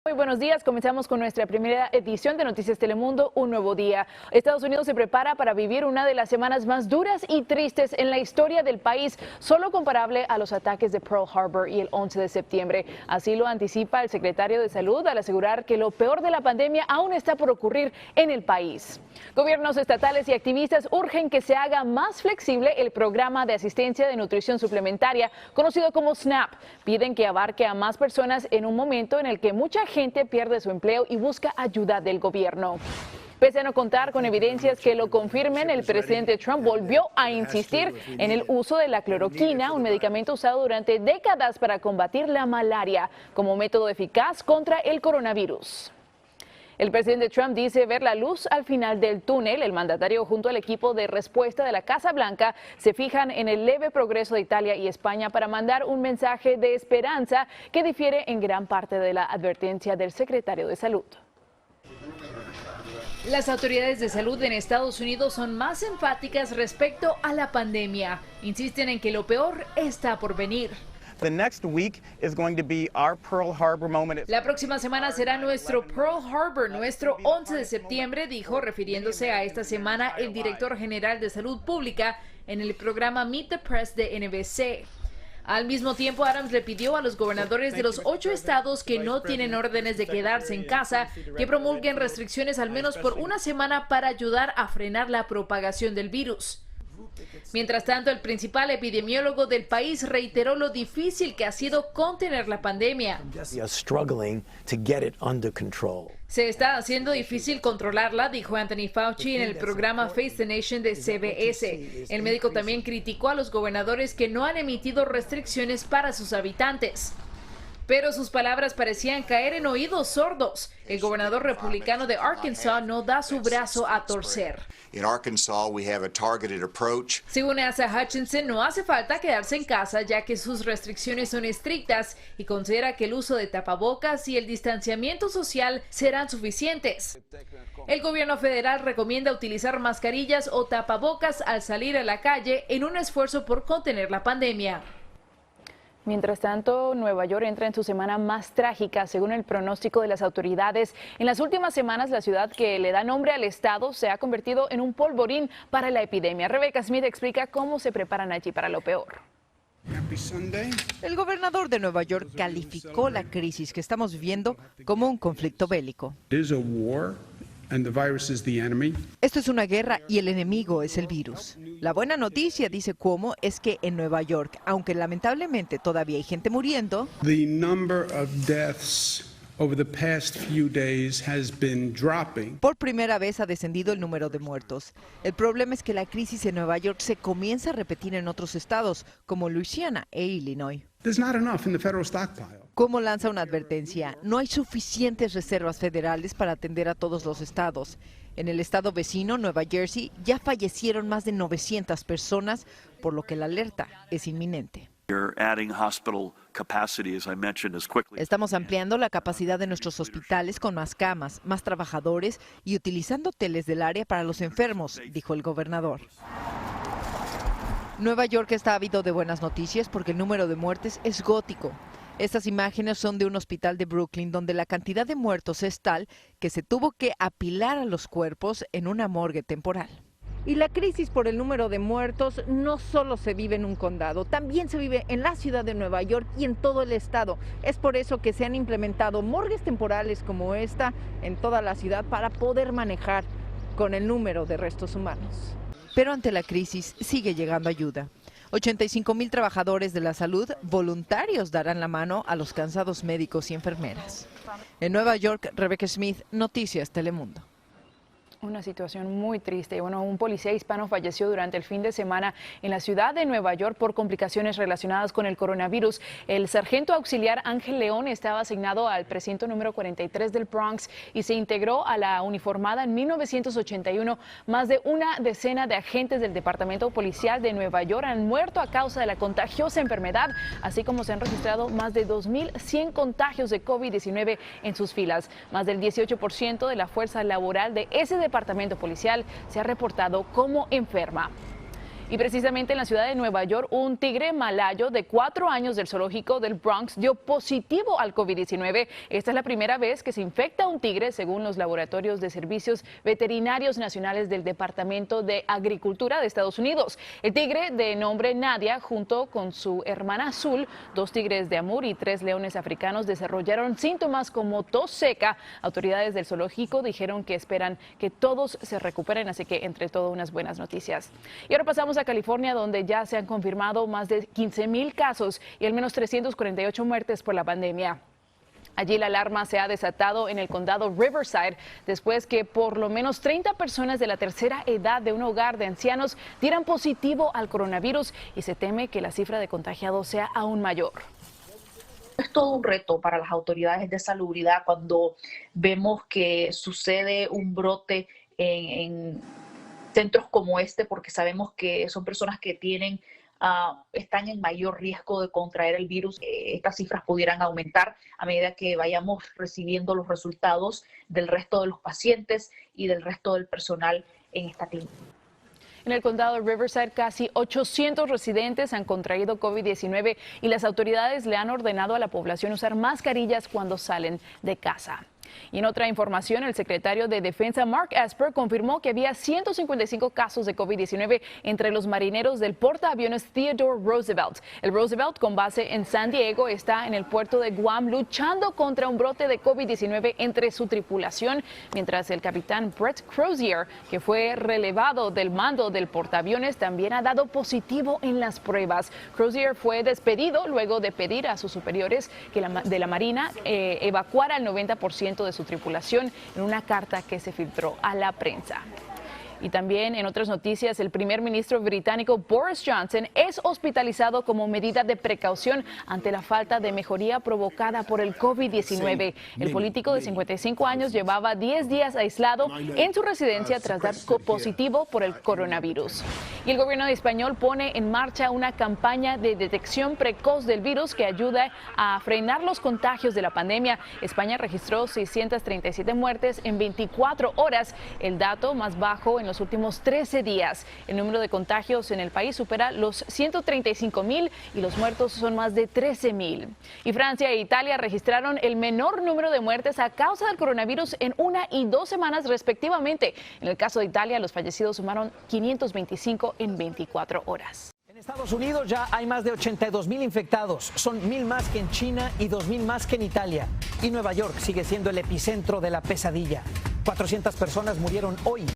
Muy buenos días, comenzamos con nuestra primera edición de Noticias Telemundo, un nuevo día. Estados Unidos se prepara para vivir una de las semanas más duras y tristes en la historia del país, solo comparable a los ataques de Pearl Harbor y el 11 de septiembre. Así lo anticipa el secretario de Salud al asegurar que lo peor de la pandemia aún está por ocurrir en el país. Gobiernos estatales y activistas urgen que se haga más flexible el programa de asistencia de nutrición suplementaria, conocido como SNAP. Piden que abarque a más personas en un momento en el que mucha gente pierde su empleo y busca ayuda del gobierno. Pese a no contar con evidencias que lo confirmen, el presidente Trump volvió a insistir en el uso de la cloroquina, un medicamento usado durante décadas para combatir la malaria, como método eficaz contra el coronavirus. El presidente Trump dice ver la luz al final del túnel. El mandatario junto al equipo de respuesta de la Casa Blanca se fijan en el leve progreso de Italia y España para mandar un mensaje de esperanza que difiere en gran parte de la advertencia del secretario de Salud. Las autoridades de salud en Estados Unidos son más enfáticas respecto a la pandemia. Insisten en que lo peor está por venir. La próxima semana será nuestro Pearl Harbor, nuestro 11 de septiembre, dijo, refiriéndose a esta semana el director general de Salud Pública en el programa Meet the Press de NBC. Al mismo tiempo, Adams le pidió a los gobernadores de los 8 estados que no tienen órdenes de quedarse en casa que promulguen restricciones al menos por una semana para ayudar a frenar la propagación del virus. Mientras tanto, el principal epidemiólogo del país reiteró lo difícil que ha sido contener la pandemia. Se está haciendo difícil controlarla, dijo Anthony Fauci en el programa Face the Nation de CBS. El médico también criticó a los gobernadores que no han emitido restricciones para sus habitantes. Pero sus palabras parecían caer en oídos sordos. El gobernador republicano de Arkansas no da su brazo a torcer. Según Asa Hutchinson, no hace falta quedarse en casa ya que sus restricciones son estrictas y considera que el uso de tapabocas y el distanciamiento social serán suficientes. El gobierno federal recomienda utilizar mascarillas o tapabocas al salir a la calle en un esfuerzo por contener la pandemia. Mientras tanto, Nueva York entra en su semana más trágica, según el pronóstico de las autoridades. En las últimas semanas, la ciudad que le da nombre al estado se ha convertido en un polvorín para la epidemia. Rebecca Smith explica cómo se preparan allí para lo peor. El gobernador de Nueva York calificó la crisis que estamos viviendo como un conflicto bélico. Esto es una guerra y el enemigo es el virus. La buena noticia, dice Cuomo, es que en Nueva York, aunque lamentablemente todavía hay gente muriendo, por primera vez ha descendido el número de muertos. El problema es que la crisis en Nueva York se comienza a repetir en otros estados, como Luisiana e Illinois. Cuomo lanza una advertencia: no hay suficientes reservas federales para atender a todos los estados. En el estado vecino, Nueva Jersey, ya fallecieron más de 900 personas, por lo que la alerta es inminente. Estamos ampliando la capacidad de nuestros hospitales con más camas, más trabajadores y utilizando hoteles del área para los enfermos, dijo el gobernador. Nueva York está ávido de buenas noticias porque el número de muertes es gótico. Estas imágenes son de un hospital de Brooklyn donde la cantidad de muertos es tal que se tuvo que apilar a los cuerpos en una morgue temporal. Y la crisis por el número de muertos no solo se vive en un condado, también se vive en la ciudad de Nueva York y en todo el estado. Es por eso que se han implementado morgues temporales como esta en toda la ciudad para poder manejar con el número de restos humanos. Pero ante la crisis sigue llegando ayuda. 85,000 trabajadores de la salud voluntarios darán la mano a los cansados médicos y enfermeras. En Nueva York, Rebecca Smith, Noticias Telemundo. Una situación muy triste. Bueno, un policía hispano falleció durante el fin de semana en la ciudad de Nueva York por complicaciones relacionadas con el coronavirus. El sargento auxiliar Ángel León estaba asignado al precinto número 43 del Bronx y se integró a la uniformada en 1981. Más de una decena de agentes del Departamento Policial de Nueva York han muerto a causa de la contagiosa enfermedad, así como se han registrado más de 2.100 contagios de COVID-19 en sus filas. Más del 18% de la fuerza laboral de ese departamento policial se ha reportado como enferma. Y precisamente en la ciudad de Nueva York, un tigre malayo de 4 años del zoológico del Bronx dio positivo al COVID-19. Esta es la primera vez que se infecta un tigre, según los laboratorios de servicios veterinarios nacionales del Departamento de Agricultura de Estados Unidos. El tigre, de nombre Nadia, junto con su hermana Azul, 2 tigres de Amur y 3 leones africanos, desarrollaron síntomas como tos seca. Autoridades del zoológico dijeron que esperan que todos se recuperen, así que entre todo unas buenas noticias. Y ahora pasamos a California, donde ya se han confirmado más de 15,000 casos y al menos 348 muertes por la pandemia. Allí la alarma se ha desatado en el condado Riverside después que por lo menos 30 personas de la tercera edad de un hogar de ancianos dieran positivo al coronavirus y se teme que la cifra de contagiados sea aún mayor. Es todo un reto para las autoridades de salubridad cuando vemos que sucede un brote en centros como este, porque sabemos que son personas que están en mayor riesgo de contraer el virus. Estas cifras pudieran aumentar a medida que vayamos recibiendo los resultados del resto de los pacientes y del resto del personal en esta clínica. En el condado de Riverside, casi 800 residentes han contraído COVID-19 y las autoridades le han ordenado a la población usar mascarillas cuando salen de casa. Y en otra información, el secretario de Defensa Mark Esper confirmó que había 155 casos de COVID-19 entre los marineros del portaaviones Theodore Roosevelt. El Roosevelt, con base en San Diego, está en el puerto de Guam luchando contra un brote de COVID-19 entre su tripulación, mientras el capitán Brett Crozier, que fue relevado del mando del portaaviones, también ha dado positivo en las pruebas. Crozier fue despedido luego de pedir a sus superiores de la Marina evacuar al 90% de su tripulación en una carta que se filtró a la prensa. Y también en otras noticias, el primer ministro británico Boris Johnson es hospitalizado como medida de precaución ante la falta de mejoría provocada por el COVID-19. El político de 55 años llevaba 10 días aislado en su residencia tras dar positivo por el coronavirus. Y el gobierno español pone en marcha una campaña de detección precoz del virus que ayuda a frenar los contagios de la pandemia. España registró 637 muertes en 24 horas, el dato más bajo en los últimos 13 días. El número de contagios en el país supera los 135,000 y los muertos son más de 13,000. Y Francia e Italia registraron el menor número de muertes a causa del coronavirus en 1 y 2 semanas respectivamente. En el caso de Italia, los fallecidos sumaron 525 en 24 horas. En Estados Unidos ya hay más de 82,000 infectados. Son 1,000 más que en China y 2,000 más que en Italia. Y Nueva York sigue siendo el epicentro de la pesadilla. 400 personas murieron hoy